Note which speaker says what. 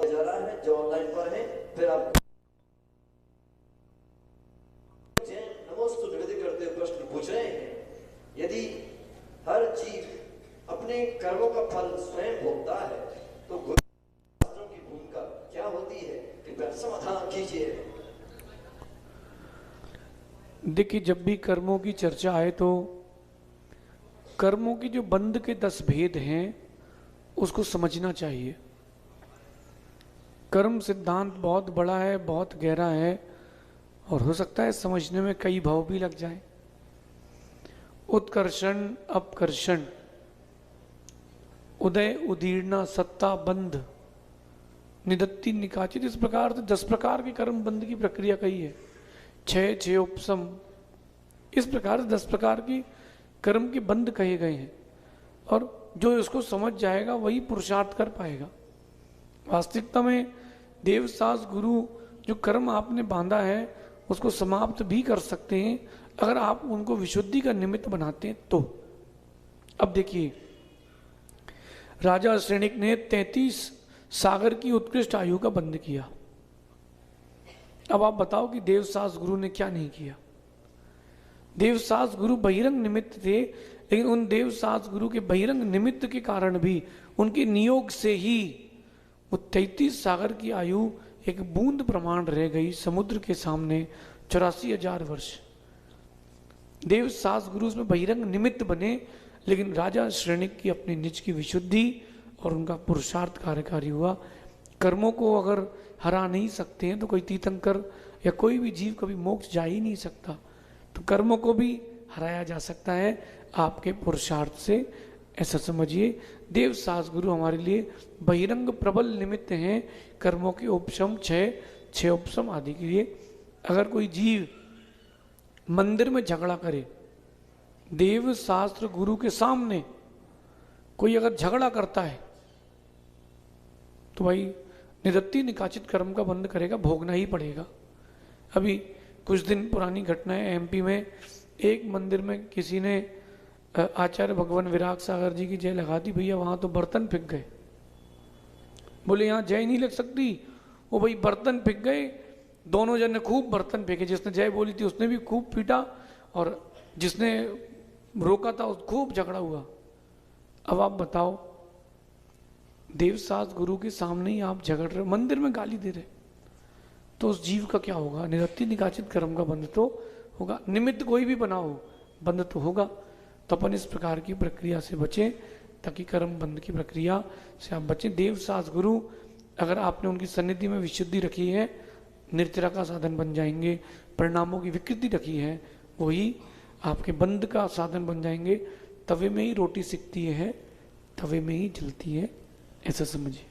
Speaker 1: जा रहा है जो ऑनलाइन पर है, फिर आप नमोस्तु निवेदित करते हुए प्रश्न पूछ रहे हैं। यदि हर जीव अपने कर्मों का फल स्वयं भोगता है तो शास्त्रों की भूमिका क्या होती है, कृपया समाधान कीजिए।
Speaker 2: देखिए, जब भी कर्मों की चर्चा आए तो कर्मों की जो बंध के 10 भेद हैं उसको समझना चाहिए। कर्म सिद्धांत बहुत बड़ा है, बहुत गहरा है और हो सकता है समझने में कई भाव भी लग जाए। उत्कर्षण, अपकर्षण, उदय, उदीर्णा, सत्ता, बंध, निदत्ति, निकाचित, इस प्रकार से 10 प्रकार के कर्म बंध की प्रक्रिया कही है। छह उपसम, इस प्रकार से 10 प्रकार की कर्म के बंध कहे गए हैं और जो इसको समझ जाएगा वही पुरुषार्थ कर पाएगा। वास्तविकता में देवसास गुरु जो कर्म आपने बांधा है उसको समाप्त भी कर सकते हैं अगर आप उनको विशुद्धि का निमित्त बनाते हैं तो। अब देखिए, राजा श्रेणिक ने 33 सागर की उत्कृष्ट आयु का बंध किया। अब आप बताओ कि देवसास गुरु ने क्या नहीं किया। देवसास गुरु बहिरंग निमित्त थे, लेकिन उन देवसास गुरु के बहिरंग निमित्त के कारण भी उनके नियोग से ही वो 33 सागर की आयु एक बूंद प्रमाण रह गई समुद्र के सामने 84,000 वर्ष। देवसास गुरु उसमें बहिरंग निमित्त बने, लेकिन राजा श्रेणिक की अपने निज की विशुद्धि और उनका पुरुषार्थ कार्यकारी हुआ। कर्मों को अगर हरा नहीं सकते हैं तो कोई तीर्थंकर या कोई भी जीव कभी मोक्ष जा ही नहीं सकता। तो कर्मों को भी हराया जा सकता है आपके पुरुषार्थ से, ऐसा समझिए। देवसास गुरु हमारे लिए बहिरंग प्रबल निमित्त हैं कर्मों के उपशम, छह उपशम आदि के लिए। अगर कोई जीव मंदिर में झगड़ा करे, देव शास्त्र गुरु के सामने कोई अगर झगड़ा करता है तो भाई निदत्ति निकाचित कर्म का बंध करेगा, भोगना ही पड़ेगा। अभी कुछ दिन पुरानी घटना है, एमपी में एक मंदिर में किसी ने आचार्य भगवान विराग सागर जी की जय लगा दी। भैया वहां तो बर्तन फेंक गए, बोले यहाँ जय नहीं लग सकती। वो भाई बर्तन फेंक गए, दोनों जन ने खूब बर्तन फेंके। जिसने जय बोली थी उसने भी खूब पीटा और जिसने रोका था उस खूब झगड़ा हुआ। अब आप बताओ, देवसास गुरु के सामने ही आप झगड़ रहे, मंदिर में गाली दे रहे, तो उस जीव का क्या होगा। निदत्ति निकाचित कर्म का बंध तो होगा। निमित्त कोई भी बनाओ, बंध तो होगा। तो अपन इस प्रकार की प्रक्रिया से बचें ताकि कर्म बंध की प्रक्रिया से आप बचें। देवसास गुरु अगर आपने उनकी सन्निधि में विशुद्धि रखी है, निर्जरा का साधन बन जाएंगे। परिणामों की विकृति रखी है, वही आपके बंध का साधन बन जाएंगे। तवे में ही रोटी सिकती है, तवे में ही जलती है, ऐसा समझिए।